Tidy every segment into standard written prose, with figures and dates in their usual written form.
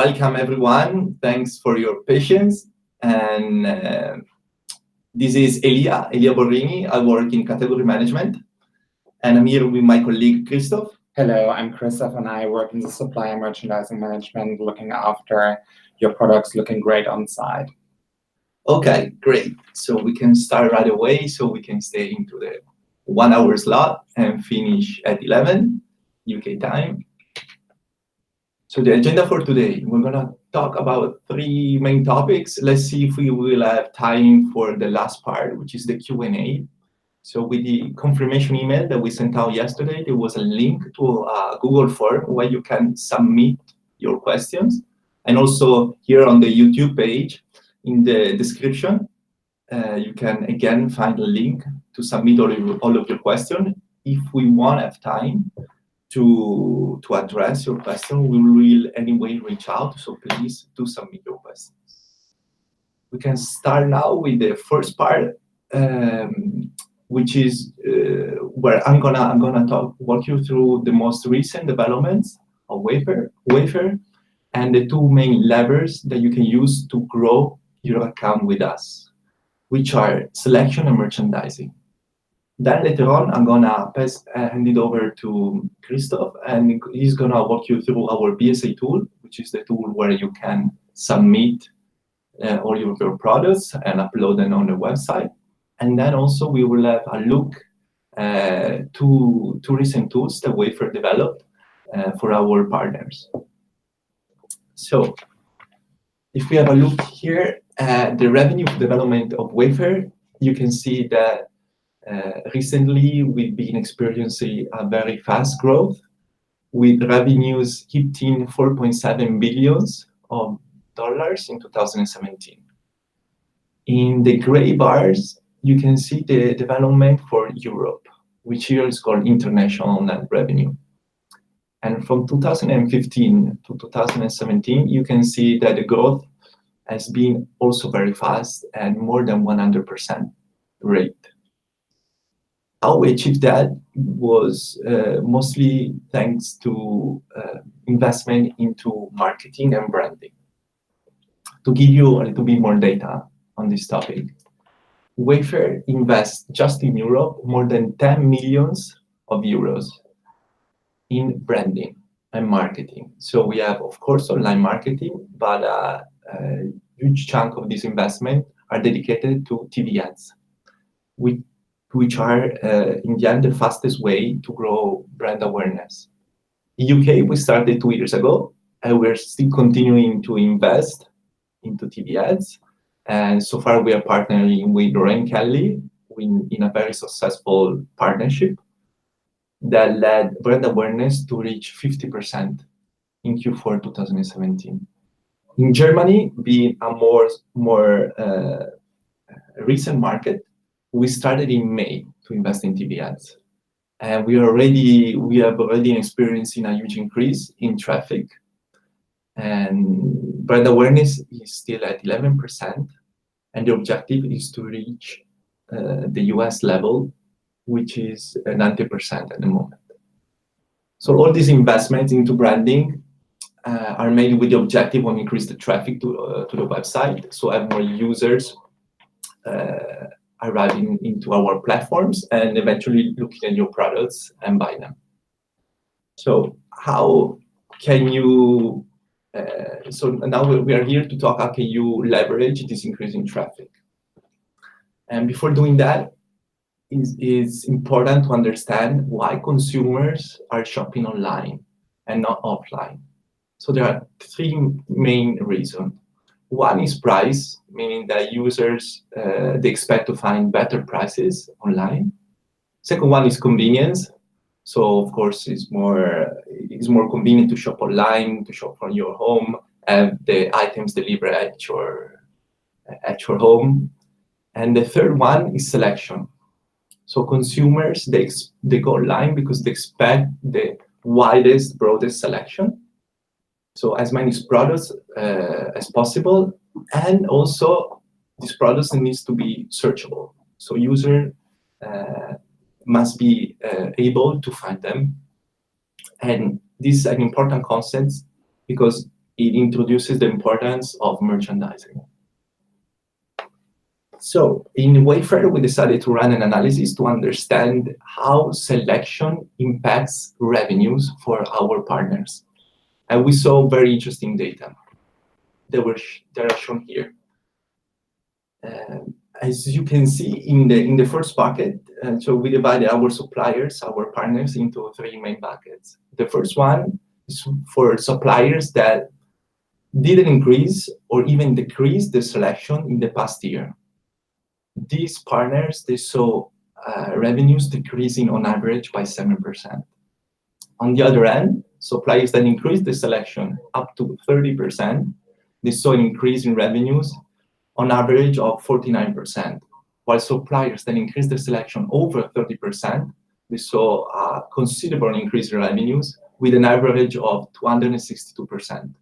welcome everyone. Thanks for your patience. And this is Elia Borrini. I work in category management. And I'm here with my colleague, Christoph. Hello, I'm Christoph, and I work in the supply and merchandising management, looking after your products looking great on site. Okay, great. So we can start right away, so we can stay into the 1 hour slot and finish at 11 UK time. So the agenda for today, we're gonna talk about 3 main topics. Let's see if we will have time for the last part, which is the Q&A. So with the confirmation email that we sent out yesterday, there was a link to a Google form where you can submit your questions. And also here on the YouTube page, in the description, you can again find a link to submit all of your questions. If we won't have time to address your question, we will anyway reach out, so please do submit your questions. We can start now with the first part, which is where I'm gonna walk you through the most recent developments of Wayfair, and the 2 main levers that you can use to grow your account with us, which are selection and merchandising. Then later on, I'm gonna hand it over to Christoph, and he's gonna walk you through our BSA tool, which is the tool where you can submit all of your products and upload them on the website. And then also we will have a look to recent tools that Wayfair developed for our partners. So if we have a look here at the revenue development of Wayfair, you can see that recently we've been experiencing a very fast growth, with revenues hitting $4.7 billion in 2017. In the gray bars, you can see the development for Europe, which here is called international net revenue. And from 2015 to 2017, you can see that the growth has been also very fast and more than 100% rate. How we achieved that was mostly thanks to investment into marketing and branding. To give you a little bit more data on this topic, Wayfair invests just in Europe more than 10 million euros in branding and marketing. So we have, of course, online marketing, but a huge chunk of this investment are dedicated to TV ads, which are, in the end, the fastest way to grow brand awareness. In UK, we started 2 years ago, and we're still continuing to invest into TV ads. And so far, we are partnering with Lorraine Kelly in a very successful partnership that led brand awareness to reach 50% in Q4 2017. In Germany, being a more recent market, we started in May to invest in TV ads, and we have already experiencing a huge increase in traffic, and brand awareness is still at 11%, and the objective is to reach the US level, which is 90% at the moment. So all these investments into branding are made with the objective of increase the traffic to the website, so have more users arriving into our platforms and eventually looking at your products and buy them. So how can you, so now we are here to talk how can you leverage this increase in traffic. And before doing that, it's important to understand why consumers are shopping online and not offline. So there are 3 main reasons. One is price, meaning that users they expect to find better prices online. Second one is convenience. So of course it's more convenient to shop online, to shop from your home, have the items delivered at your home. And the third one is selection. So consumers they go online because they expect the widest, broadest selection. So as many products as possible, and also these products needs to be searchable. So user must be able to find them. And this is an important concept because it introduces the importance of merchandising. So in Wayfair, we decided to run an analysis to understand how selection impacts revenues for our partners. And we saw very interesting data that are shown here. As you can see in the first bucket, so we divided our suppliers, our partners, into three main buckets. The first one is for suppliers that didn't increase or even decrease the selection in the past year. These partners, they saw revenues decreasing on average by 7%. On the other end, suppliers that increased the selection up to 30%, they saw an increase in revenues on average of 49%, while suppliers that increased the selection over 30%, they saw a considerable increase in revenues with an average of 262%.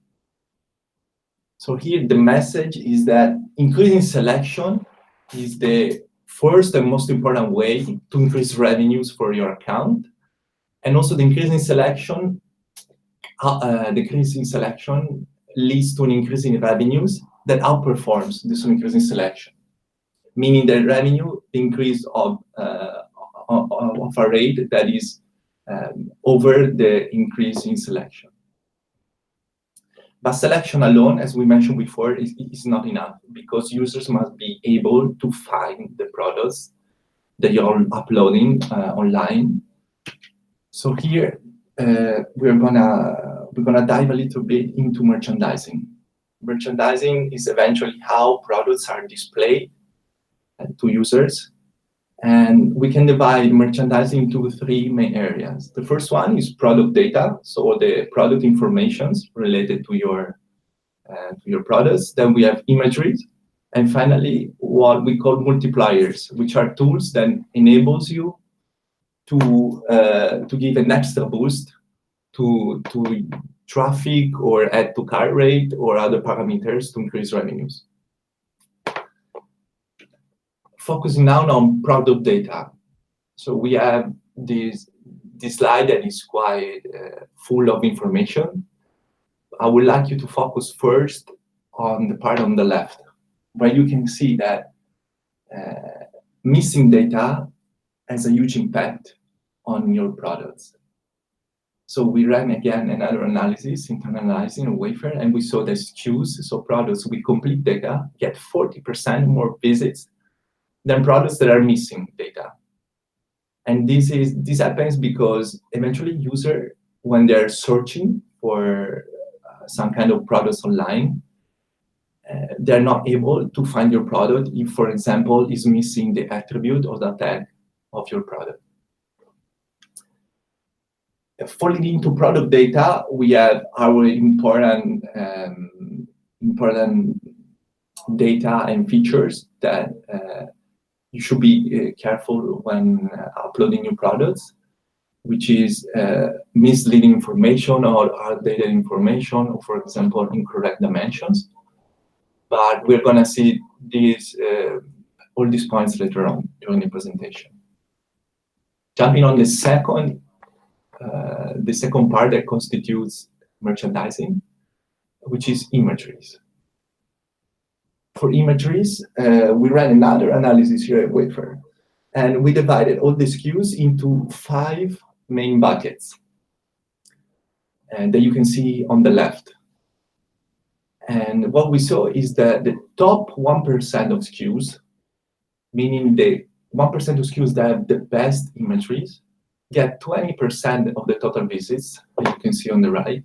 So here the message is that increasing selection is the first and most important way to increase revenues for your account. And also the increasing selection, leads to an increase in revenues that outperforms this increase in selection, meaning the revenue increase of a rate that is over the increase in selection. But selection alone, as we mentioned before, is not enough, because users must be able to find the products that you're uploading online. So here we're gonna dive a little bit into merchandising. Merchandising is eventually how products are displayed to users, and we can divide merchandising into three main areas. The first one is product data, so the product informations related to your products. Then we have imagery, and finally what we call multipliers, which are tools that enables you to give an extra boost to traffic or add to cart rate or other parameters to increase revenues. Focusing now on product data. So we have this slide that is quite full of information. I would like you to focus first on the part on the left, where you can see that missing data has a huge impact on your products. So we ran again another analysis, internalizing on Wayfair, and we saw that SKUs, so products with complete data, get 40% more visits than products that are missing data. And this happens because eventually users, when they're searching for some kind of products online, they're not able to find your product if, for example, is missing the attribute or the tag of your product. Falling into product data, we have our important data and features that you should be careful when uploading new products, which is misleading information or outdated information, or for example, incorrect dimensions. But we're gonna see all these points later on during the presentation. Jumping on the second part that constitutes merchandising, which is imageries. For imageries, we ran another analysis here at Wayfair, and we divided all the SKUs into 5 main buckets, and that you can see on the left. And what we saw is that the top 1% of SKUs, meaning the 1% of SKUs that have the best imageries, get 20% of the total visits, that you can see on the right,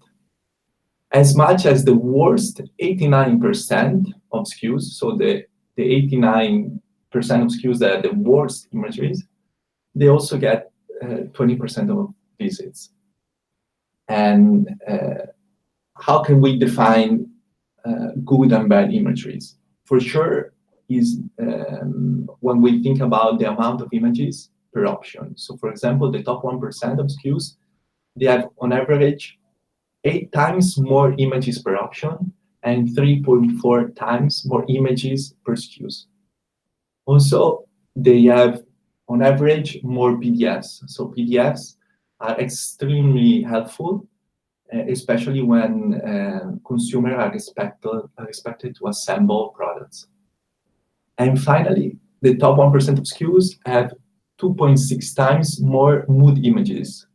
as much as the worst 89% of SKUs, so the 89% of SKUs that are the worst imageries, they also get 20% of visits. And how can we define good and bad imageries? For sure is when we think about the amount of images per option. So for example, the top 1% of SKUs, they have on average 8 times more images per option and 3.4 times more images per SKUs. Also, they have on average more PDFs. So PDFs are extremely helpful especially when consumers are expected to assemble products. And finally, the top 1% of SKUs have 2.6 times more mood images,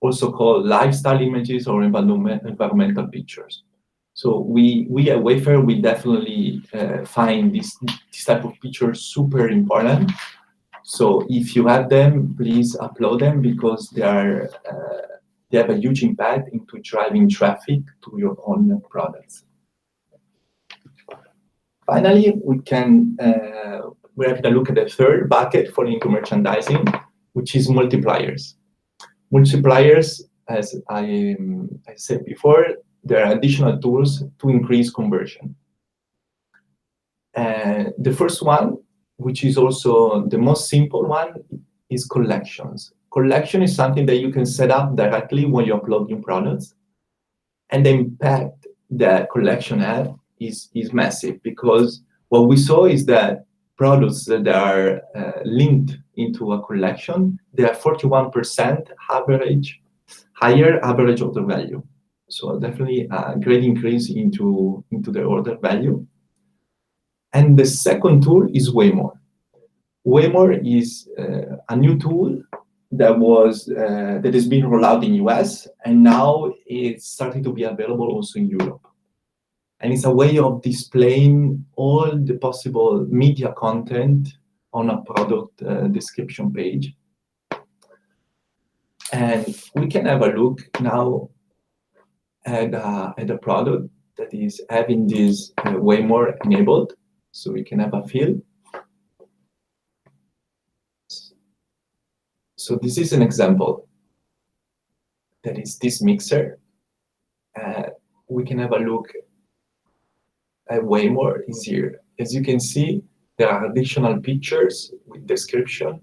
also called lifestyle images or environmental pictures. So we at Wayfair, we definitely find this type of pictures super important. So if you have them, please upload them because they have a huge impact into driving traffic to your own products. Finally, we have to look at the third bucket for into merchandising, which is multipliers. Multipliers, as I said before, there are additional tools to increase conversion. The first one, which is also the most simple one, is collections. Collection is something that you can set up directly when you upload new products. And the impact that collection has is massive, because what we saw is that products that are linked into a collection, they are 41% higher average order value. So definitely a great increase into the order value. And the second tool is Waymore. Waymore is a new tool that is being rolled out in US, and now it's starting to be available also in Europe. And it's a way of displaying all the possible media content on a product description page. And we can have a look now at a product that is having this Waymore enabled, so we can have a feel. So this is an example. That is this mixer. We can have a look at Waymore is here. As you can see, there are additional pictures with description.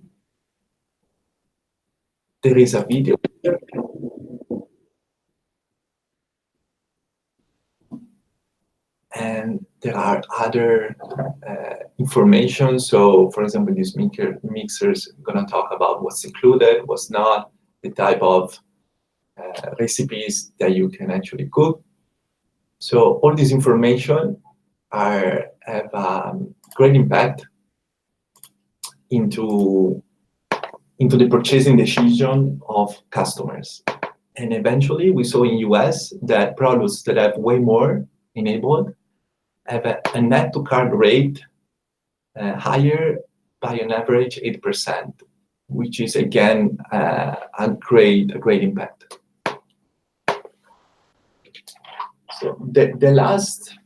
There is a video here. And there are other information. So, for example, this mixer is going to talk about what's included, what's not, the type of recipes that you can actually cook. So all this information have a great impact into the purchasing decision of customers. And eventually, we saw in US that products that have Waymore enabled have a net to cart rate higher by an average 8%, which is again a great impact. So the last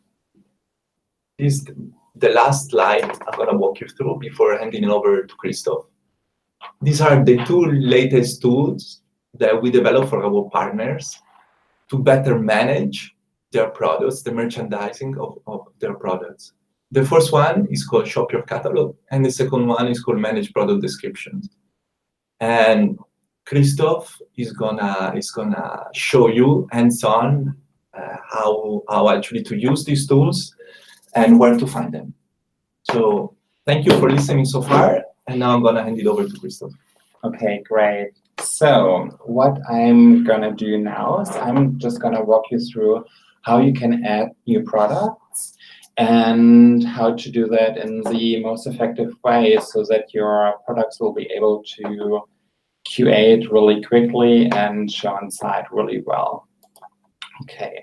slide I'm going to walk you through before handing it over to Christoph. These are the two latest tools that we developed for our partners to better manage their products, the merchandising of their products. The first one is called Shop Your Catalog, and the second one is called Manage Product Descriptions. And Christoph is gonna show you hands-on how actually to use these tools and where to find them. So thank you for listening so far, and now I'm gonna hand it over to Christoph. Okay, great. So what I'm gonna do now is I'm just gonna walk you through how you can add new products and how to do that in the most effective way so that your products will be able to QA really quickly and show on site really well. Okay,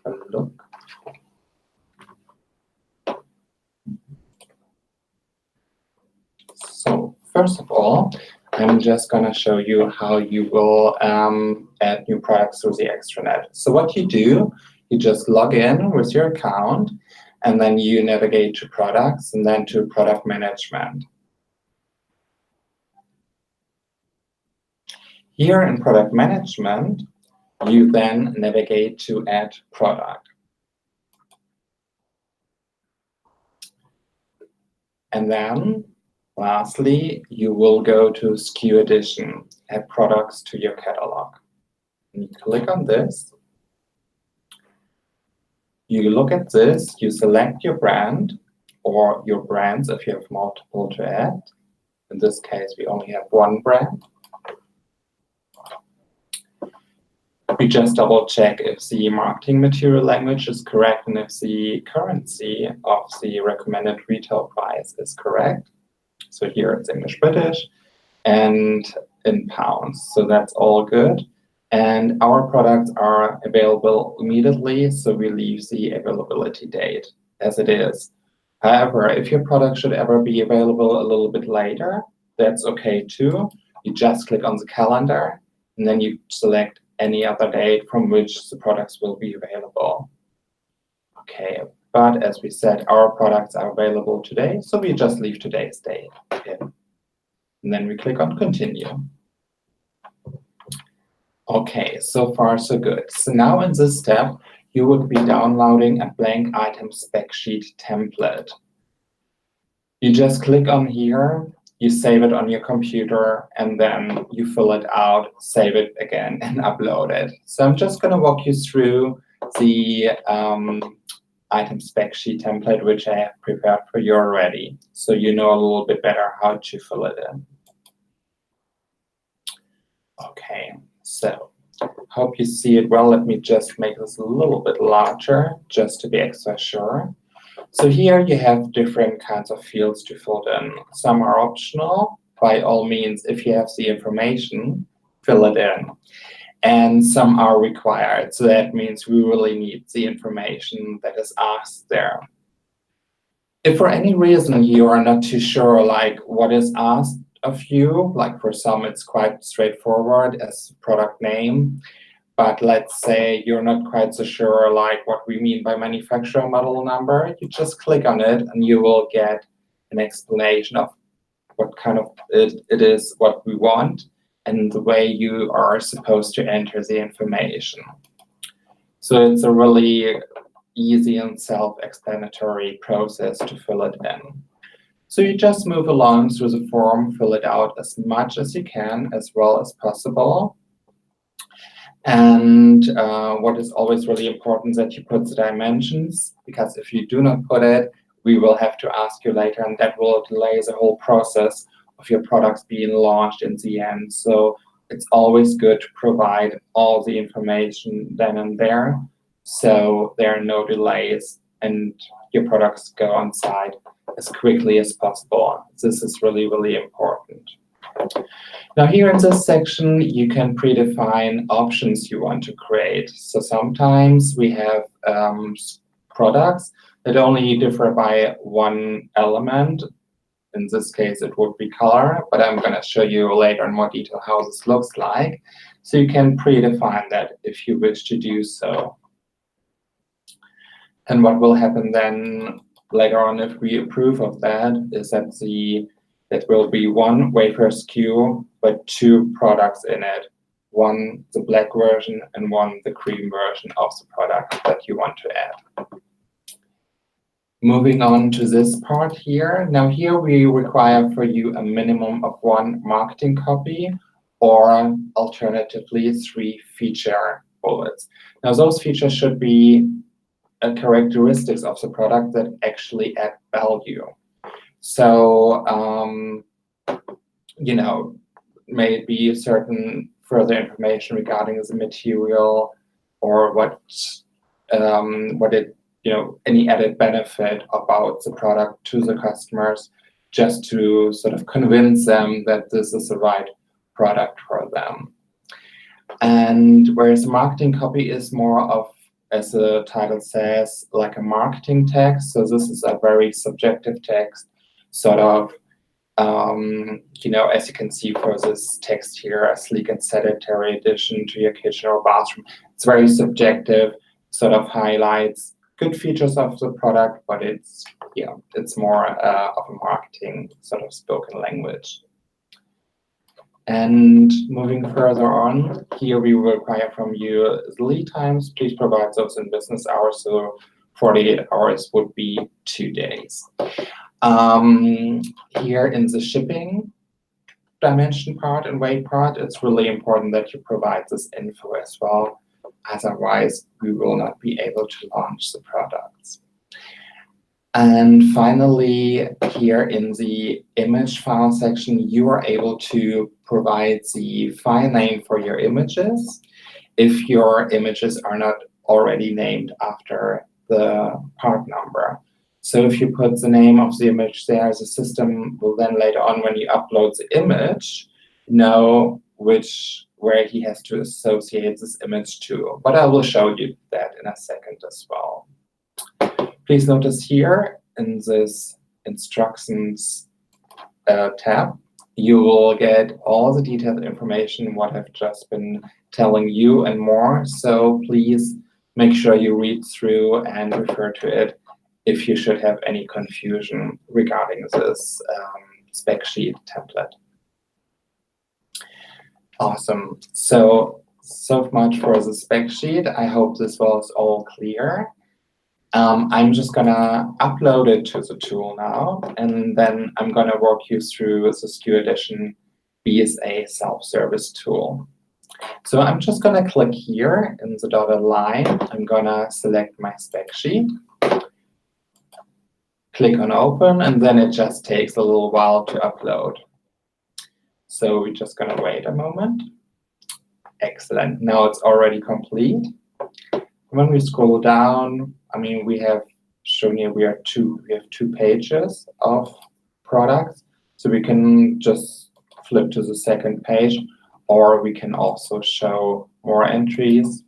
have a look. So first of all, I'm just going to show you how you will add new products through the extranet. So what you do, you just log in with your account, and then you navigate to products and then to product management. Here in product management, you then navigate to add product. And then lastly, you will go to SKU Edition, add products to your catalog. And you click on this. You look at this, you select your brand or your brands if you have multiple to add. In this case, we only have one brand. We just double check if the marketing material language is correct and if the currency of the recommended retail price is correct. So here it's English British and in pounds. So that's all good. And our products are available immediately, so we leave the availability date as it is. However, if your product should ever be available a little bit later, that's okay too. You just click on the calendar and then you select any other date from which the products will be available. Okay, but as we said, our products are available today, so we just leave today's date in. And then we click on continue. Okay, so far so good. So now in this step, you would be downloading a blank item spec sheet template. You just click on here, you save it on your computer, and then you fill it out, save it again, and upload it. So I'm just going to walk you through the item spec sheet template, which I have prepared for you already, so you know a little bit better how to fill it in. Okay, so hope you see it well. Let me just make this a little bit larger, just to be extra sure. So here you have different kinds of fields to fill in. Some are optional. By all means, if you have the information, fill it in. And some are required. So that means we really need the information that is asked there. If for any reason you are not too sure like what is asked of you, like for some it's quite straightforward as product name, but let's say you're not quite so sure like what we mean by manufacturer model number, you just click on it and you will get an explanation of what kind of it is, what we want, and the way you are supposed to enter the information. So it's a really easy and self-explanatory process to fill it in. So you just move along through the form, fill it out as much as you can, as well as possible. And what is always really important is that you put the dimensions, because if you do not put it, we will have to ask you later, and that will delay the whole process of your products being launched in the end. So it's always good to provide all the information then and there, so there are no delays and your products go on site as quickly as possible. This is really, really important. Now here in this section, you can predefine options you want to create. So sometimes we have products that only differ by one element. In this case, it would be color, but I'm going to show you later in more detail how this looks like. So you can predefine that if you wish to do so. And what will happen then later on if we approve of that is that that will be one Wayfair SKU, but two products in it. One the black version and one the cream version of the product that you want to add. Moving on to this part here. Now here we require for you a minimum of one marketing copy, or alternatively 3 feature bullets. Now those features should be characteristics of the product that actually add value. So, you know, maybe certain further information regarding the material, or what it, you know, any added benefit about the product to the customers, just to sort of convince them that this is the right product for them. And whereas marketing copy is more of, as the title says, like a marketing text. So this is a very subjective text, sort of, you know, as you can see for this text here, a sleek and sanitary addition to your kitchen or bathroom. It's very subjective, sort of highlights good features of the product, but it's, you know, it's more of a marketing sort of spoken language. And moving further on, here we will require from you the lead times. Please provide those in business hours, so 48 hours would be 2 days. Here in the shipping dimension part and weight part, it's really important that you provide this info as well. Otherwise, we will not be able to launch the products. And finally, here in the image file section, you are able to provide the file name for your images if your images are not already named after the part number. So if you put the name of the image there, the system will then later on, when you upload the image, know where he has to associate this image to. But I will show you that in a second as well. Please notice here in this instructions tab, you will get all the detailed information what I've just been telling you and more. So please make sure you read through and refer to it if you should have any confusion regarding this spec sheet template. Awesome. So much for the spec sheet. I hope this was all clear. I'm just gonna upload it to the tool now, and then I'm gonna walk you through the SKU Edition BSA self-service tool. So I'm just gonna click here in the dotted line. I'm gonna select my spec sheet, click on open, and then it just takes a little while to upload. So we're just gonna wait a moment. Excellent, now it's already complete. When we scroll down, I mean, we have shown you we have two pages of products. So we can just flip to the second page, or we can also show more entries.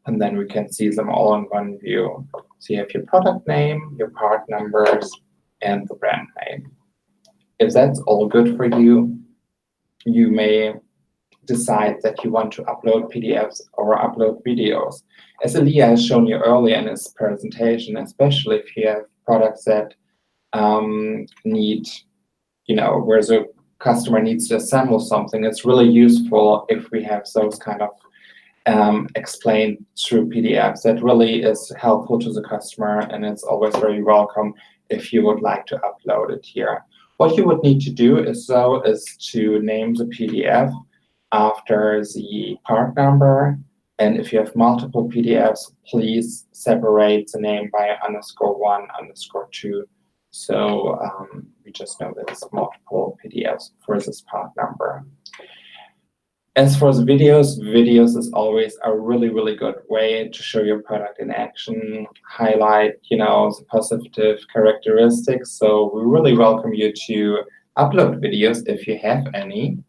And then we can see them all in one view. So you have your product name, your part numbers, and the brand name. If that's all good for you, you may decide that you want to upload PDFs or upload videos. As Elia has shown you earlier in his presentation, especially if you have products that need, where the customer needs to assemble something, it's really useful if we have those kind of explained through PDFs. That really is helpful to the customer, and it's always very welcome if you would like to upload it here. What you would need to do is to name the PDF after the part number, and if you have multiple PDFs, please separate the name by _1, _2. So we just know that it's multiple PDFs for this part number. As for the videos is always a really, really good way to show your product in action, highlight, the positive characteristics. So we really welcome you to upload videos if you have any.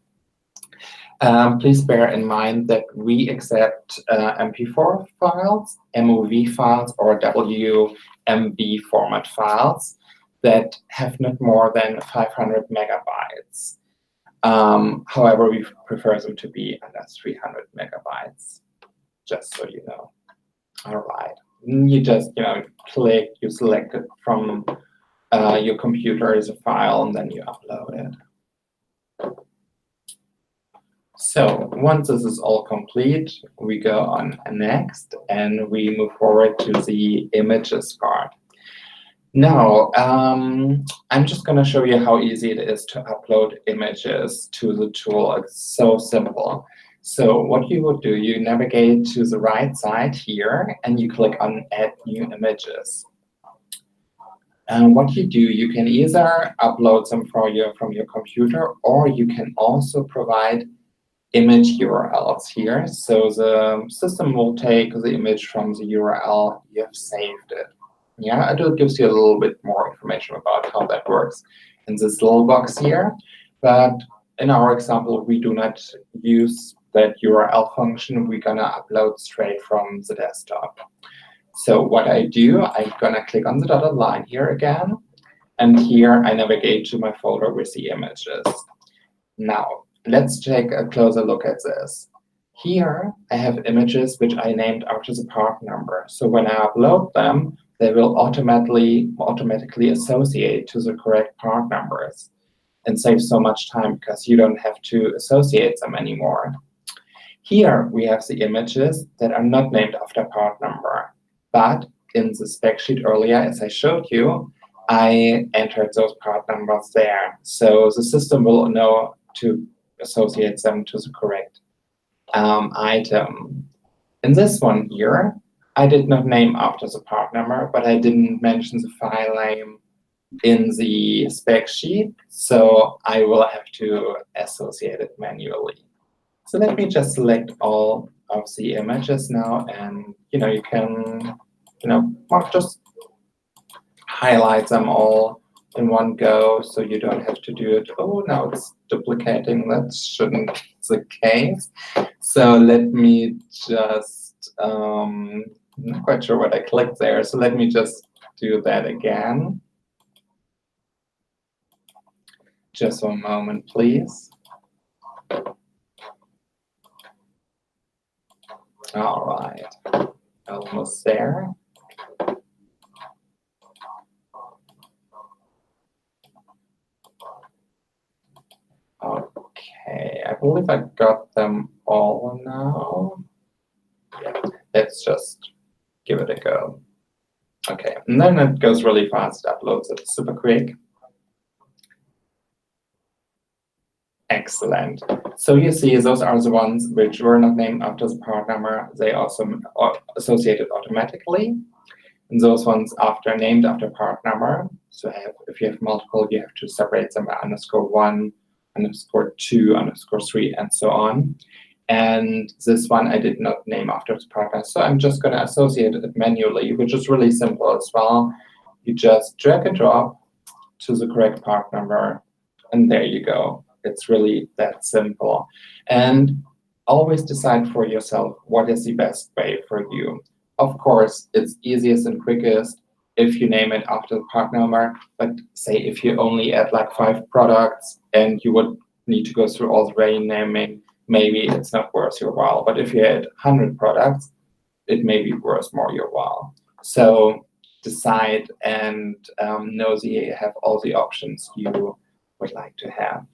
Please bear in mind that we accept MP4 files, MOV files, or WMV format files that have not more than 500 megabytes. However, we prefer them to be under 300 megabytes, just so you know. All right. You just click, you select it from your computer as a file, and then you upload it. So once this is all complete, we go on next, and we move forward to the images part. Now, I'm just going to show you how easy it is to upload images to the tool. It's so simple. So what you would do, you navigate to the right side here, and you click on Add New Images. And what you do, you can either upload them from your computer, or you can also provide image URLs here. So the system will take the image from the URL you have saved it. Yeah, it gives you a little bit more information about how that works in this little box here. But in our example, we do not use that URL function. We're gonna upload straight from the desktop. So what I do, I'm gonna click on the dotted line here again, and here I navigate to my folder with the images. Now, let's take a closer look at this. Here, I have images which I named after the part number. So when I upload them, they will automatically associate to the correct part numbers, and save so much time because you don't have to associate them anymore. Here, we have the images that are not named after part number, but in the spec sheet earlier, as I showed you, I entered those part numbers there. So the system will know to associate them to the correct item. In this one here, I did not name after the part number, but I didn't mention the file name in the spec sheet, so I will have to associate it manually. So let me just select all of the images now, and you can just highlight them all in one go, so you don't have to do it. Oh, now it's duplicating. That shouldn't be the case. So let me just, I'm not quite sure what I clicked there. So let me just do that again. Just one moment, please. All right, almost there. Okay, I believe I got them all now. Yeah, let's just give it a go. Okay, and then it goes really fast, uploads it super quick. Excellent. So you see, those are the ones which were not named after the part number. They also are associated automatically. And those ones named after part number. So if you have multiple, you have to separate them by _1, _2, _3, and so on. And this one I did not name after its partner. So I'm just going to associate it manually, which is really simple as well. You just drag and drop to the correct part number, and there you go. It's really that simple. And always decide for yourself what is the best way for you. Of course, it's easiest and quickest if you name it after the part number. But say if you only add like 5 products and you would need to go through all the renaming, maybe it's not worth your while. But if you add 100 products, it may be worth more your while. So decide and know that you have all the options you would like to have.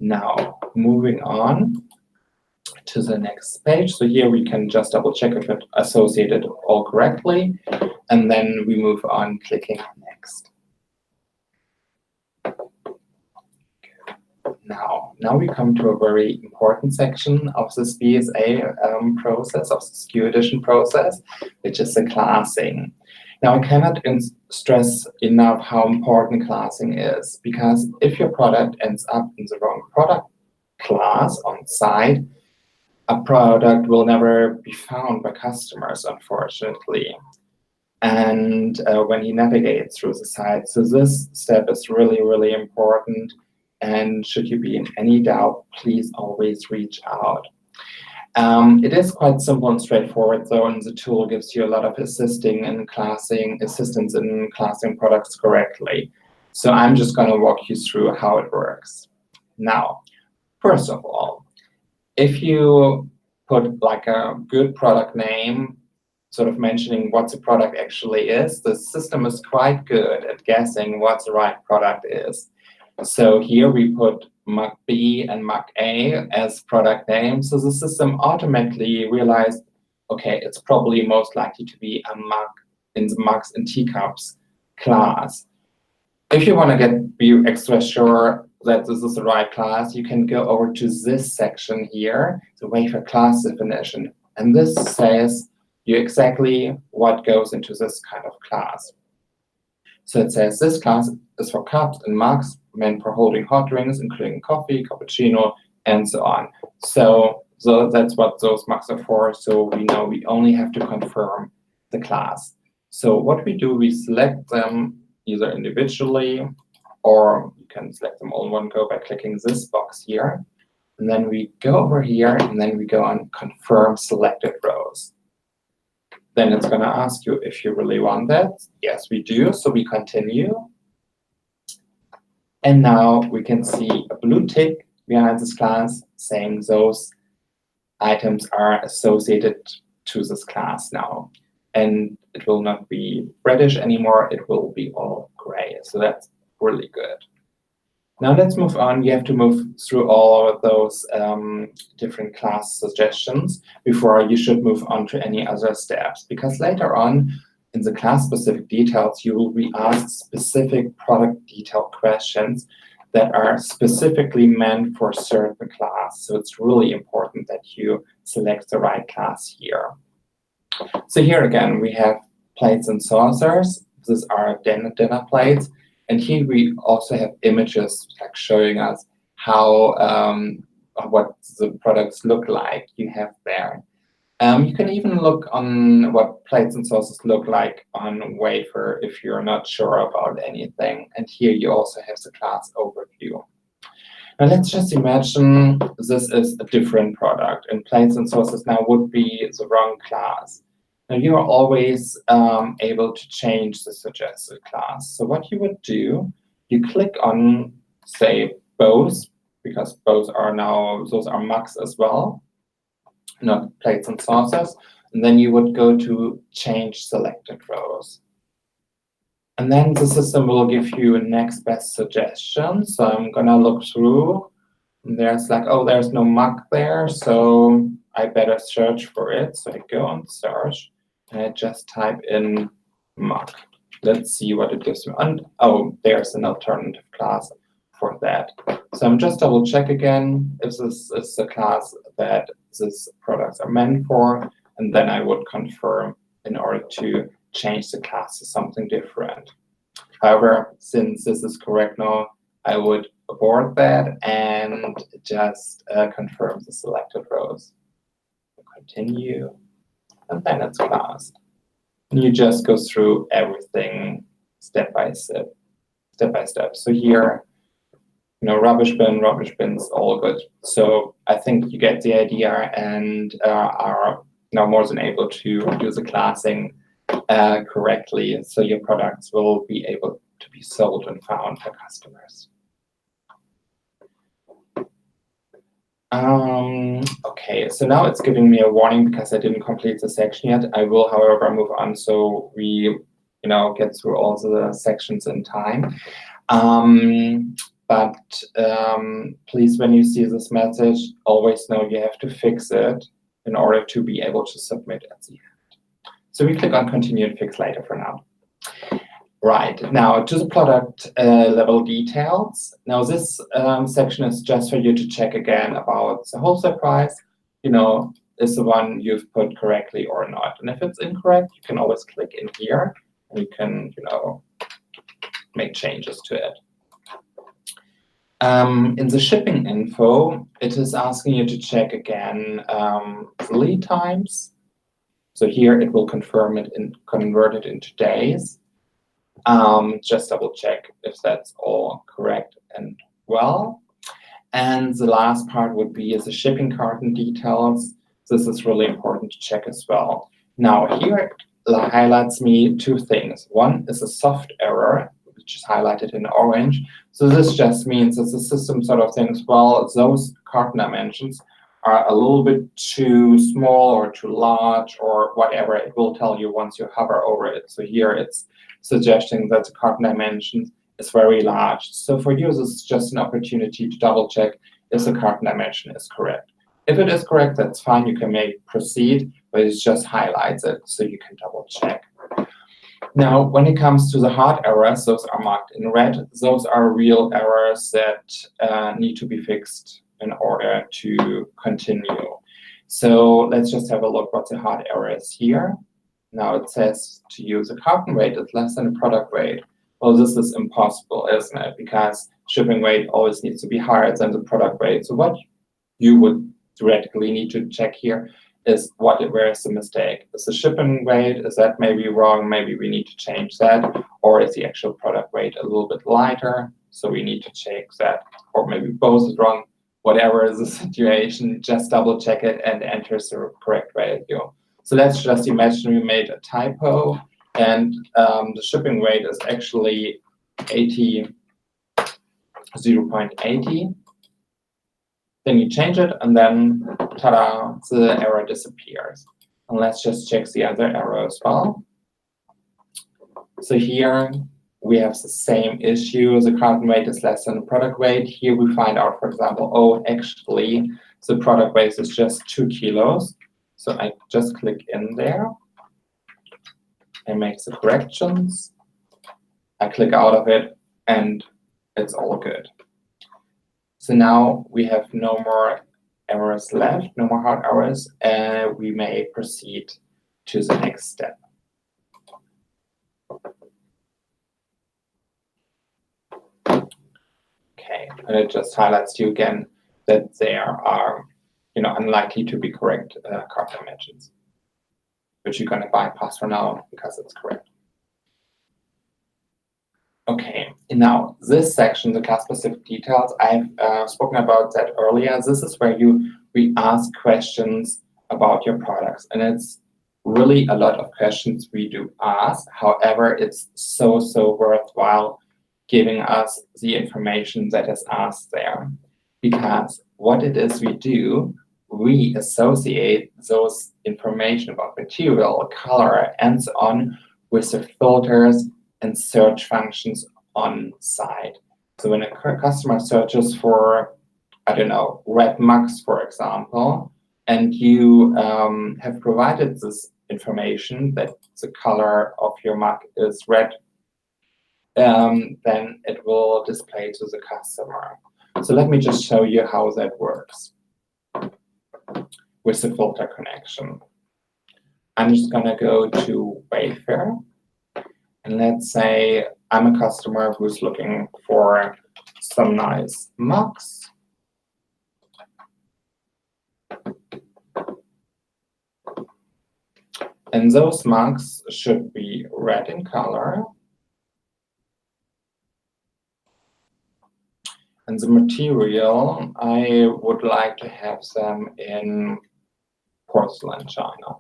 Now, moving on to the next page. So here we can just double check if it associated all correctly, and then we move on clicking next. Now we come to a very important section of this BSA process, of the SKU addition process, which is the classing. Now, I cannot stress enough how important classing is, because if your product ends up in the wrong product class on site, a product will never be found by customers, unfortunately, and when he navigates through the site. So this step is really, really important. And should you be in any doubt, please always reach out. It is quite simple and straightforward, though, and the tool gives you a lot of assistance in classing products correctly. So I'm just going to walk you through how it works. Now, first of all, if you put like a good product name, sort of mentioning what the product actually is, the system is quite good at guessing what the right product is. So here we put mug B and mug A as product names. So the system automatically realized, okay, it's probably most likely to be a mug in the mugs and teacups class. If you want to be extra sure that this is the right class, you can go over to this section here, the Wayfair class definition. And this says you exactly what goes into this kind of class. So it says this class is for cups and mugs meant for holding hot drinks, including coffee, cappuccino, and so on. So that's what those mugs are for. So we know we only have to confirm the class. So what we do, we select them either individually, or you can select them all in one go by clicking this box here. And then we go over here, and then we go on confirm selected rows. Then it's going to ask you if you really want that. Yes, we do. So we continue. And now we can see a blue tick behind this class saying those items are associated to this class now. And it will not be reddish anymore. It will be all gray. So that's really good. Now let's move on. You have to move through all of those different class suggestions before you should move on to any other steps. Because later on, in the class-specific details, you will be asked specific product detail questions that are specifically meant for a certain class. So it's really important that you select the right class here. So here again, we have plates and saucers. These are dinner plates. And here we also have images like showing us how what the products look like you have there. You can even look on what plates and sauces look like on Wayfair if you're not sure about anything. And here you also have the class overview. Now let's just imagine this is a different product, and plates and sauces now would be the wrong class. Now you are always able to change the suggested class. So what you would do, you click on, say, both, because both are now, those are mugs as well, not plates and saucers. And then you would go to change selected rows. And then the system will give you a next best suggestion. So I'm gonna look through, and there's like, oh, there's no mug there, so I better search for it. So I go on search, and I just type in mug. Let's see what it gives me. And oh, there's an alternative class for that. So I'm just double check again if this is the class that these products are meant for, and then I would confirm in order to change the class to something different. However, since this is correct now, I would abort that and just confirm the selected rows. Continue, and then it's classed. And you just go through everything step by step. So here, rubbish bins, all good. So I think you get the idea and are now more than able to do the classing correctly, so your products will be able to be sold and found by customers. Okay, so now it's giving me a warning because I didn't complete the section yet. I will, however, move on so we get through all the sections in time. But please, when you see this message, always know you have to fix it in order to be able to submit at the end. So we click on continue and fix later for now. Right, now to the product level details. Now this section is just for you to check again about the wholesale price, is the one you've put correctly or not. And if it's incorrect, you can always click in here and you can, make changes to it. In the shipping info, it is asking you to check again the lead times. So here it will confirm it and convert it into days. Just double check if that's all correct and well. And the last part would be the shipping carton details. This is really important to check as well. Now here it highlights me two things. One is a soft error, which is highlighted in orange. So this just means that the system sort of thinks, well, those carton dimensions are a little bit too small or too large or whatever. It will tell you once you hover over it. So here it's suggesting that the carton dimension is very large. So for you, this is just an opportunity to double check if the carton dimension is correct. If it is correct, that's fine. You can proceed, but it just highlights it so you can double check. Now, when it comes to the hard errors, those are marked in red. Those are real errors that need to be fixed in order to continue. So let's just have a look what the hard error is here. Now it says to use a carton weight is less than a product weight. Well, this is impossible, isn't it? Because shipping weight always needs to be higher than the product weight. So what you would theoretically need to check here is where is the mistake? Is the shipping weight, is that maybe wrong? Maybe we need to change that. Or is the actual product weight a little bit lighter? So we need to check that. Or maybe both is wrong. Whatever is the situation, just double check it and enter the correct value. So let's just imagine we made a typo and the shipping weight is actually 0.80. Then you change it and then, ta-da, the error disappears. And let's just check the other error as well. So here we have the same issue. The carton weight is less than the product weight. Here we find out, for example, oh, actually, the product weight is just 2 kilos. So I just click in there and make the corrections. I click out of it and it's all good. So now we have no more errors left, no more hard errors, and we may proceed to the next step. Okay, and it just highlights to you again that there are, unlikely to be correct card dimensions, which you're going to bypass for now because it's correct. Okay, now this section, the class-specific details, I've spoken about that earlier. This is where we ask questions about your products, and it's really a lot of questions we do ask. However, it's so worthwhile giving us the information that is asked there, because what it is we do, we associate those information about material, color, and so on with the filters and search functions on site. So when a customer searches for, I don't know, red mugs, for example, and you have provided this information that the color of your mug is red, then it will display to the customer. So let me just show you how that works with the filter connection. I'm just going to go to Wayfair. And let's say I'm a customer who's looking for some nice mugs. And those mugs should be red in color. And the material, I would like to have them in porcelain china.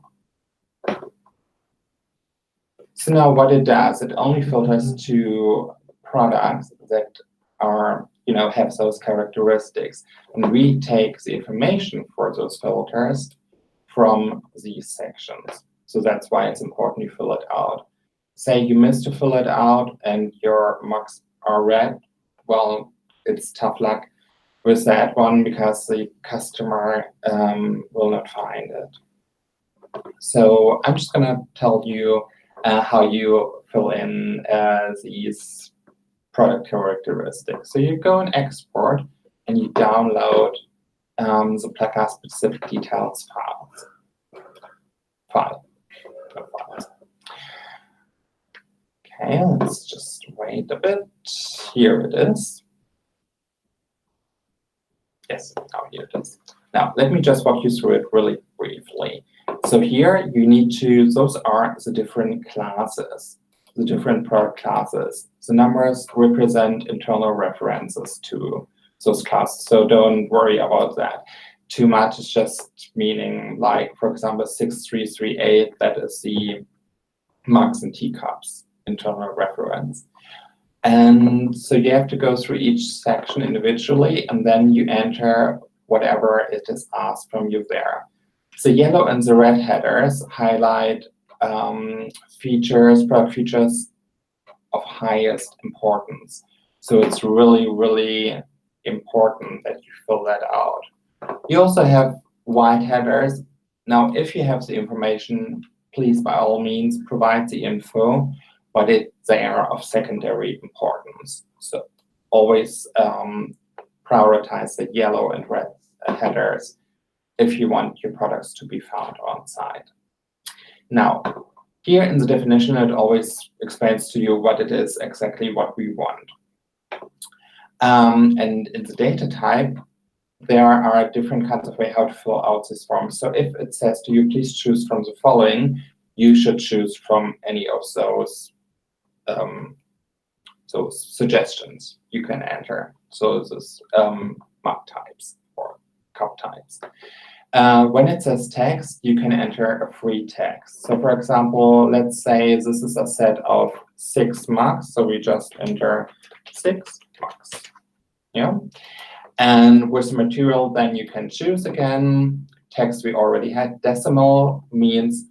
So now what it does, it only filters to products that are, have those characteristics. And we take the information for those filters from these sections. So that's why it's important you fill it out. Say you missed to fill it out and your mugs are red, well, it's tough luck with that one because the customer will not find it. So I'm just going to tell you how you fill in these product characteristics. So you go and export, and you download the class-specific details file. Okay, let's just wait a bit. Here it is. Yes, now here it is. Now, let me just walk you through it really briefly. So here you need to, those are the different classes, the different product classes. The numbers represent internal references to those classes, so don't worry about that too much. It's just meaning, like, for example, 6338, that is the mugs and teacups internal reference. And so you have to go through each section individually, and then you enter whatever it is asked from you there. The yellow and the red headers highlight features, product features of highest importance. So it's really important that you fill that out. You also have white headers. Now, if you have the information, please, by all means, provide the info, but they are of secondary importance. So always prioritize the yellow and red headers if you want your products to be found on site. Now, here in the definition, it always explains to you what it is exactly what we want. And in the data type, there are different kinds of ways how to fill out this form. So if it says to you, please choose from the following, you should choose from any of those suggestions you can enter. So this is mug types or cup types. When it says text, you can enter a free text. So for example, let's say this is a set of 6 mugs. So we just enter 6 mugs. Yeah. And with the material, then you can choose again. Text we already had. Decimal means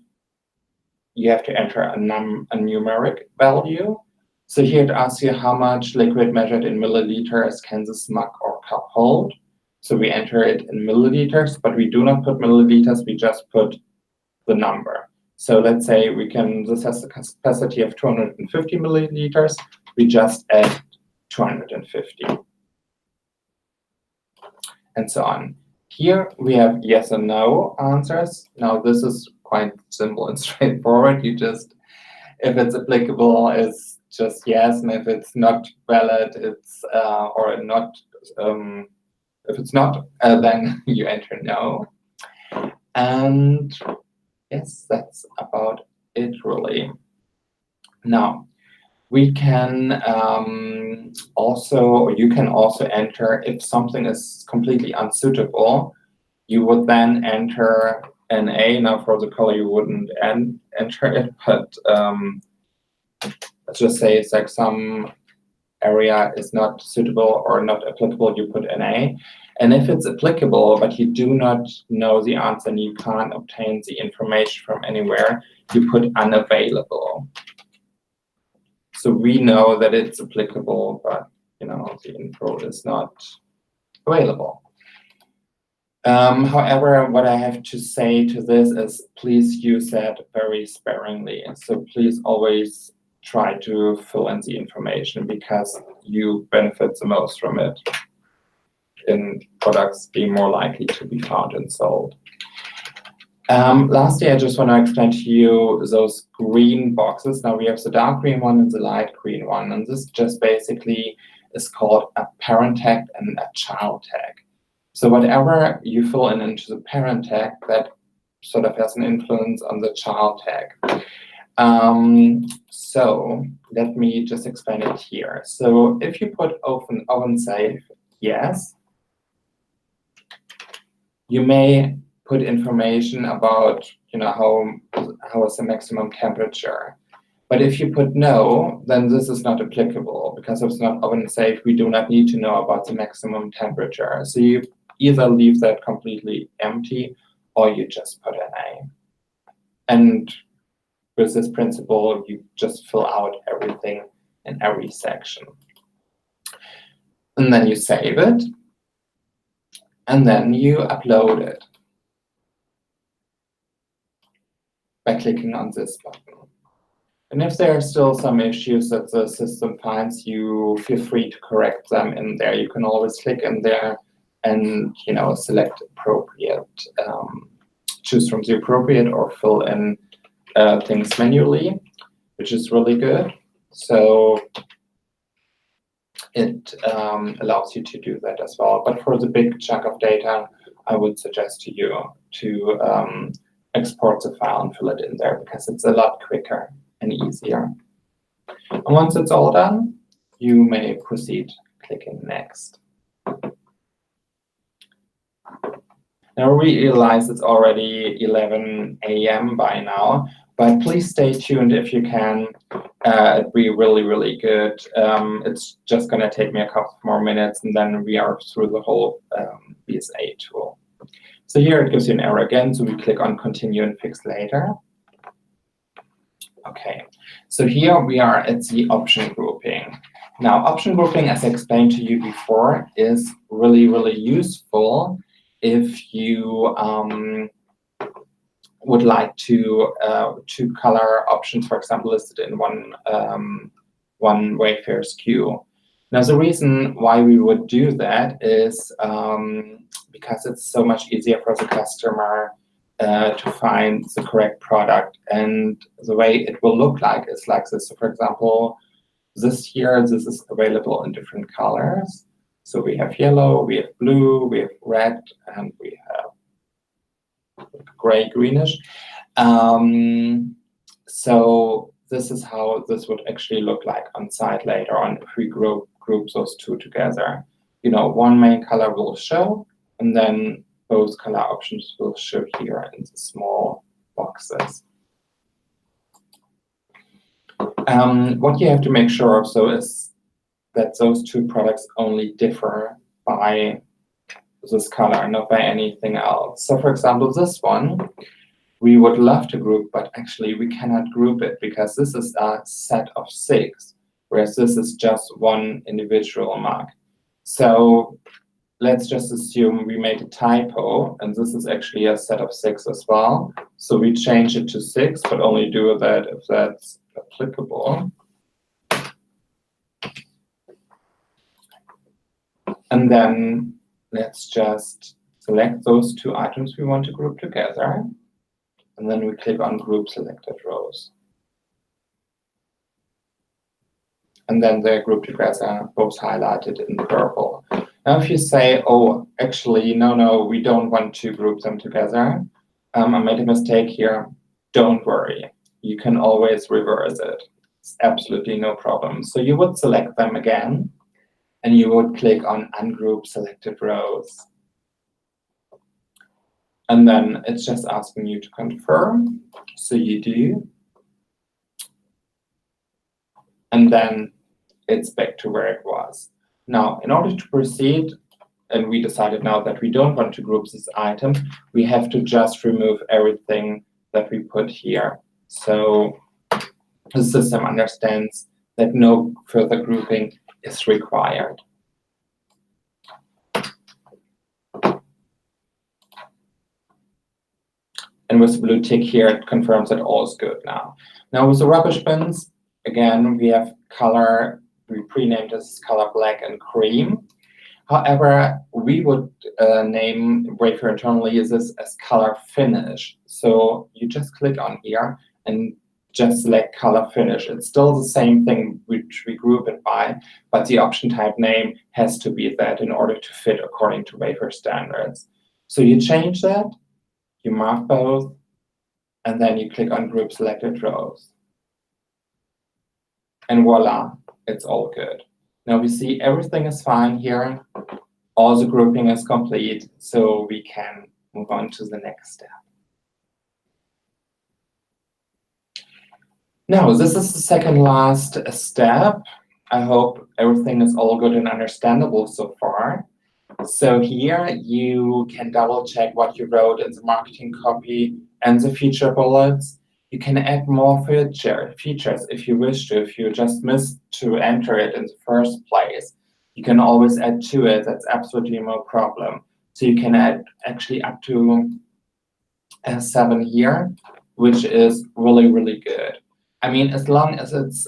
you have to enter a numeric value. So here it asks you how much liquid measured in milliliters can this mug or cup hold. So we enter it in milliliters, but we do not put milliliters, we just put the number. So let's say this has the capacity of 250 milliliters, we just add 250. And so on. Here we have yes and no answers. Now this is quite simple and straightforward. You just, if it's applicable, it's just yes, and if it's not valid, it's or not If it's not, then you enter no. And yes, that's about it really. Now, we can you can also enter if something is completely unsuitable. You would then enter NA. Now, for the color, you wouldn't enter it, but let's just say it's like some area is not suitable or not applicable, you put NA. And if it's applicable, but you do not know the answer and you can't obtain the information from anywhere, you put unavailable. So we know that it's applicable, but the info is not available. However, what I have to say to this is please use that very sparingly. So please always try to fill in the information because you benefit the most from it in products being more likely to be found and sold. Lastly, I just want to explain to you those green boxes. Now we have the dark green one and the light green one, and this just basically is called a parent tag and a child tag. So whatever you fill in into the parent tag, that sort of has an influence on the child tag. So let me just explain it here. So if you put oven safe, yes, you may put information about how is the maximum temperature. But if you put no, then this is not applicable because if it's not oven safe, we do not need to know about the maximum temperature. So you either leave that completely empty or you just put an A. And with this principle, you just fill out everything in every section. And then you save it. And then you upload it by clicking on this button. And if there are still some issues that the system finds, you feel free to correct them in there. You can always click in there and select appropriate, choose from the appropriate or fill in things manually, which is really good. So it allows you to do that as well. But for the big chunk of data, I would suggest to you to export the file and fill it in there because it's a lot quicker and easier. And once it's all done, you may proceed clicking next. Now we realize it's already 11 a.m. by now, but please stay tuned if you can. It'd be really, really good. It's just going to take me a couple more minutes, and then we are through the whole BSA tool. So here it gives you an error again, so we click on Continue and Fix Later. Okay, so here we are at the option grouping. Now, option grouping, as I explained to you before, is really, really useful if you would like to two color options, for example, listed in one Wayfair SKU. Now, the reason why we would do that is because it's so much easier for the customer to find the correct product. And the way it will look like is like this. So, for example, this is available in different colors. So we have yellow, we have blue, we have red, and we have gray, greenish. So this is how this would actually look like on site later on if we group those two together. One main color will show, and then both color options will show here in the small boxes. What you have to make sure of, so, is that those two products only differ by this color, not by anything else. So, for example, this one, we would love to group, but actually we cannot group it because this is a set of 6, whereas this is just one individual mark. So let's just assume we made a typo, and this is actually a set of 6 as well. So we change it to 6, but only do that if that's applicable. And then let's just select those 2 items we want to group together. And then we click on Group Selected Rows. And then they're grouped together, both highlighted in purple. Now, if you say, oh, actually, no, we don't want to group them together, I made a mistake here, don't worry. You can always reverse it. It's absolutely no problem. So you would select them again, and you would click on Ungroup Selected Rows. And then it's just asking you to confirm. So you do. And then it's back to where it was. Now, in order to proceed, and we decided now that we don't want to group this item, we have to just remove everything that we put here. So the system understands that no further grouping is required. And with the blue tick here, it confirms that all is good now. Now with the rubbish bins, again, we have color, we pre-named this color black and cream. However, we would name Wayfair internally this as color finish. So you just click on here and just select color finish. It's still the same thing which we group it by, but the option type name has to be that in order to fit according to Wayfair standards. So you change that, you mark both, and then you click on Group Selected Rows. And voila, it's all good. Now we see everything is fine here. All the grouping is complete, so we can move on to the next step. Now, this is the second last step. I hope everything is all good and understandable so far. So here you can double check what you wrote in the marketing copy and the feature bullets. You can add more features if you wish to. If you just missed to enter it in the first place, you can always add to it. That's absolutely no problem. So you can add actually up to 7 here, which is really, really good. I mean, as long as it's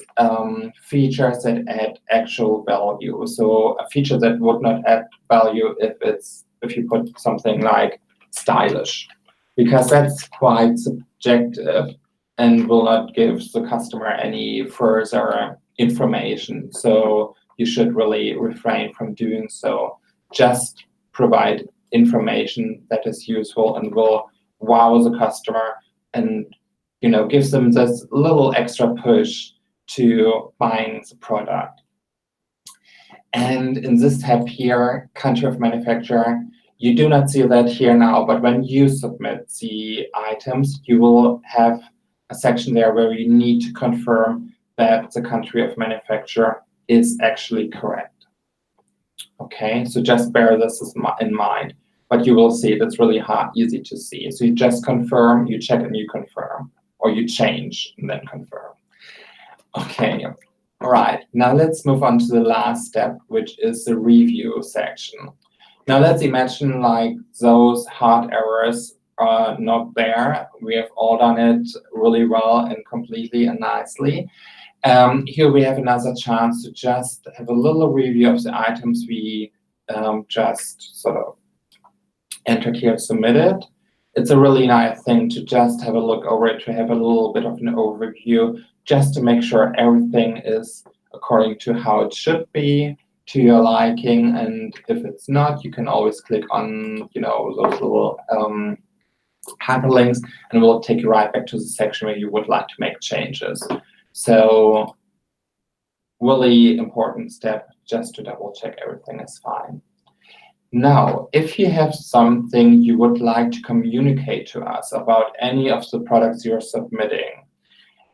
features that add actual value. So a feature that would not add value if you put something like stylish, because that's quite subjective and will not give the customer any further information. So you should really refrain from doing so. Just provide information that is useful and will wow the customer and gives them this little extra push to buying the product. And in this tab here, country of manufacturer, you do not see that here now, but when you submit the items, you will have a section there where you need to confirm that the country of manufacture is actually correct. Okay, so just bear this in mind, but you will see that's really easy to see. So you just confirm, you check and you confirm, or you change and then confirm. Okay, all right, now let's move on to the last step, which is the review section. Now let's imagine like those hard errors are not there. We have all done it really well and completely and nicely. Here we have another chance to just have a little review of the items we just sort of entered here, submitted. It's a really nice thing to just have a look over it, to have a little bit of an overview, just to make sure everything is according to how it should be, to your liking. And if it's not, you can always click on those little hyperlinks, and it will take you right back to the section where you would like to make changes. So really important step, just to double check everything is fine. Now, if you have something you would like to communicate to us about any of the products you're submitting,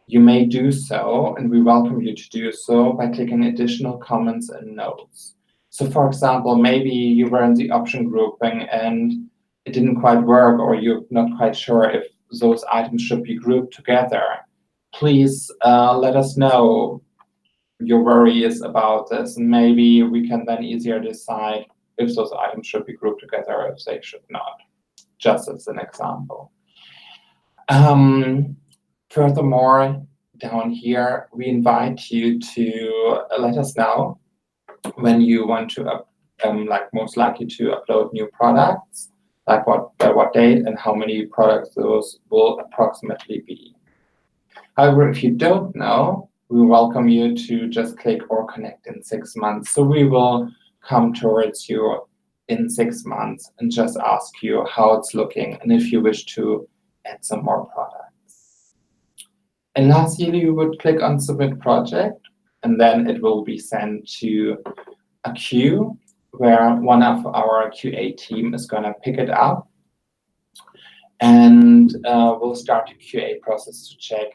you may do so, and we welcome you to do so by clicking additional comments and notes. So for example, maybe you were in the option grouping and it didn't quite work, or you're not quite sure if those items should be grouped together. Please let us know your worries about this, and maybe we can then easier decide if those items should be grouped together or if they should not, just as an example. Furthermore, down here, we invite you to let us know when you want to, most likely to upload new products, like by what date and how many products those will approximately be. However, if you don't know, we welcome you to just click or connect in 6 months. So we will come towards you in 6 months and just ask you how it's looking and if you wish to add some more products. And lastly, you would click on Submit Project, and then it will be sent to a queue where one of our QA team is going to pick it up, and we'll start the QA process to check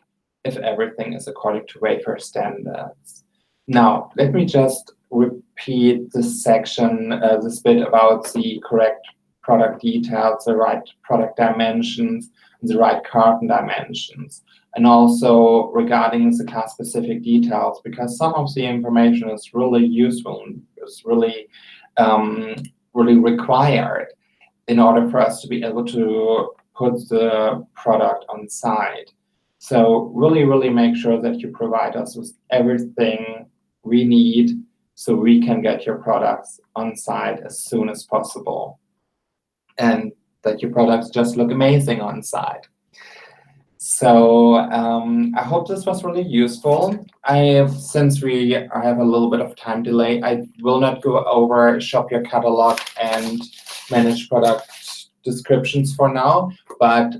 if everything is according to Wayfair standards. Now, let me just repeat this section, this bit about the correct product details, the right product dimensions, the right carton dimensions, and also regarding the class-specific details, because some of the information is really useful and is really, really required in order for us to be able to put the product on site. So really make sure that you provide us with everything we need so we can get your products on site as soon as possible, and that your products just look amazing on site. So I hope this was really useful. Since we have a little bit of time delay, I will not go over shop your catalog and manage product descriptions for now, but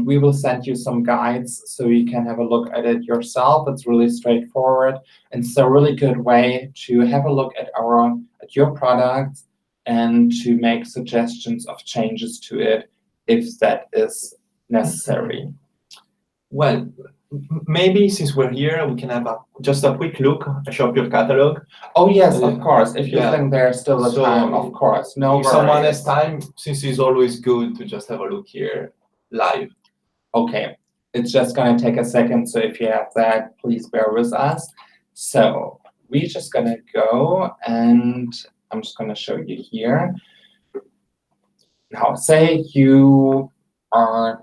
we will send you some guides so you can have a look at it yourself. It's really straightforward, and it's a really good way to have a look at your products and to make suggestions of changes to it if that is necessary. Well, maybe since we're here, we can have just a quick look at Shop Your Catalog. Oh yes, of course. If you think there's still a time, of course. No worries. If someone has time, since it's always good to just have a look here live. Okay, it's just going to take a second, so if you have that, please bear with us. So we're just going to go, and I'm just going to show you here. Now, say you are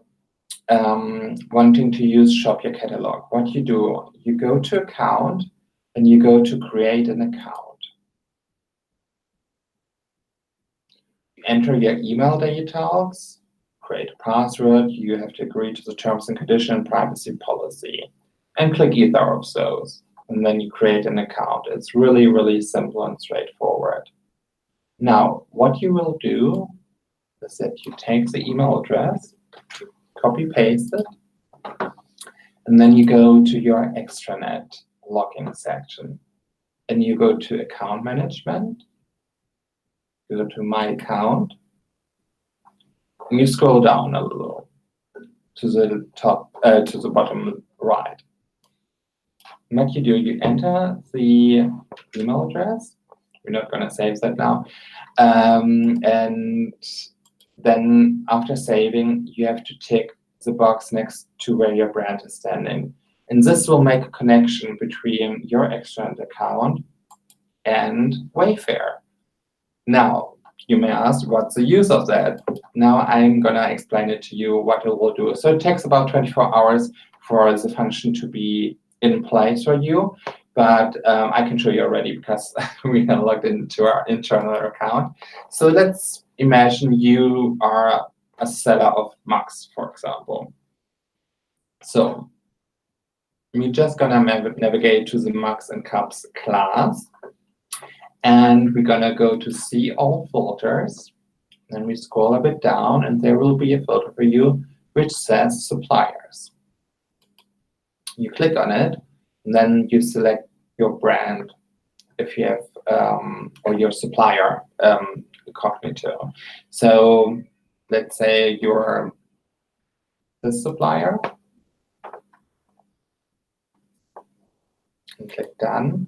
wanting to use Shop Your Catalog. What you do, you go to Account, and you go to Create an Account. You enter your email details, create a password, you have to agree to the terms and conditions and privacy policy, and click either of those, and then you create an account. It's really simple and straightforward. Now, what you will do is that you take the email address, copy paste it, and then you go to your extranet login section, and you go to account management, you go to my account, and you scroll down a little to the top, to the bottom right. And what you do, you enter the email address. We're not going to save that now. And then after saving, you have to tick the box next to where your brand is standing. And this will make a connection between your extranet account and Wayfair. Now, you may ask, what's the use of that? Now I'm going to explain it to you what it will do. So it takes about 24 hours for the function to be in place for you, but I can show you already because we are logged into our internal account. So let's imagine you are a seller of mugs, for example. So we're just going to navigate to the mugs and cups class. And we're going to go to See All Filters. Then we scroll a bit down, and there will be a filter for you which says Suppliers. You click on it, and then you select your brand if you have, or your supplier incognito. So let's say you're this supplier. And click Done.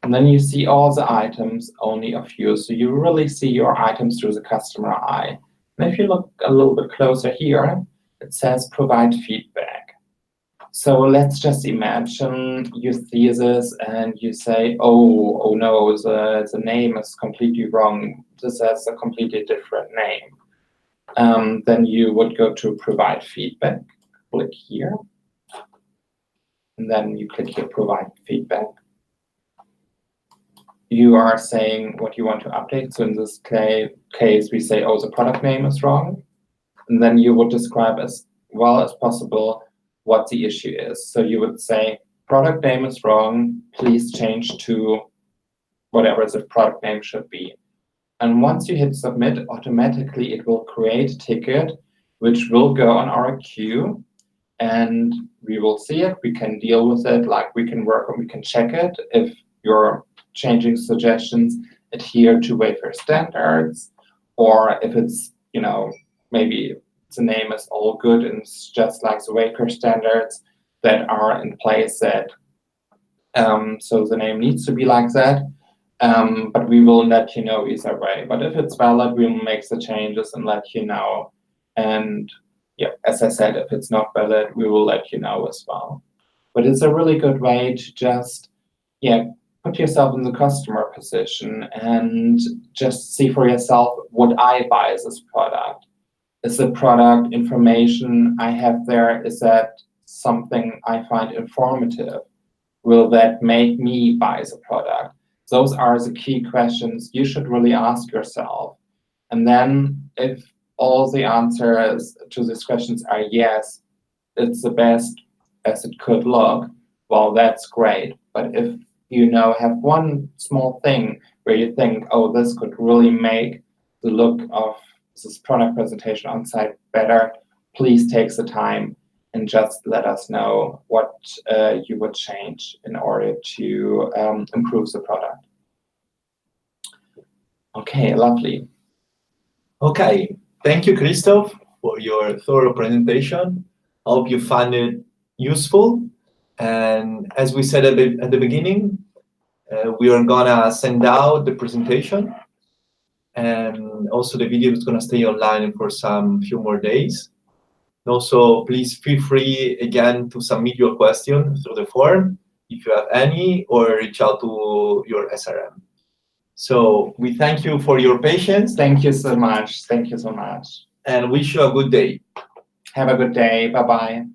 And then you see all the items only of you. So you really see your items through the customer eye. And if you look a little bit closer here, it says Provide Feedback. So let's just imagine you see this and you say, oh no, the name is completely wrong. This has a completely different name. Then you would go to Provide Feedback, click here. And then you click here, Provide Feedback. You are saying what you want to update. So in this case, we say, oh, the product name is wrong. And then you would describe as well as possible what the issue is. So you would say, product name is wrong. Please change to whatever the product name should be. And once you hit submit, automatically it will create a ticket, which will go on our queue, and we will see it. We can deal with it, like we can work on, we can check it if your changing suggestions adhere to Wayfair standards, or if it's, maybe the name is all good and it's just like the Wayfair standards that are in place that, so the name needs to be like that. But we will let you know either way. But if it's valid, we will make the changes and let you know. And yeah, as I said, if it's not valid, we will let you know as well. But it's a really good way to just, put yourself in the customer position and just see for yourself, would I buy this product? Is the product information I have there, is that something I find informative? Will that make me buy the product? Those are the key questions you should really ask yourself. And then if all the answers to these questions are yes, it's the best as it could look, well, that's great. But if you have one small thing where you think, oh, this could really make the look of this product presentation on site better, please take the time and just let us know what you would change in order to improve the product. Okay, lovely. Okay, thank you, Christoph, for your thorough presentation. Hope you found it useful. And as we said at the beginning, we are gonna send out the presentation, and also the video is gonna stay online for some few more days. And also, please feel free again to submit your question through the form if you have any, or reach out to your SRM. So we thank you for your patience. Thank you so much. Thank you so much. And wish you a good day. Have a good day. Bye-bye.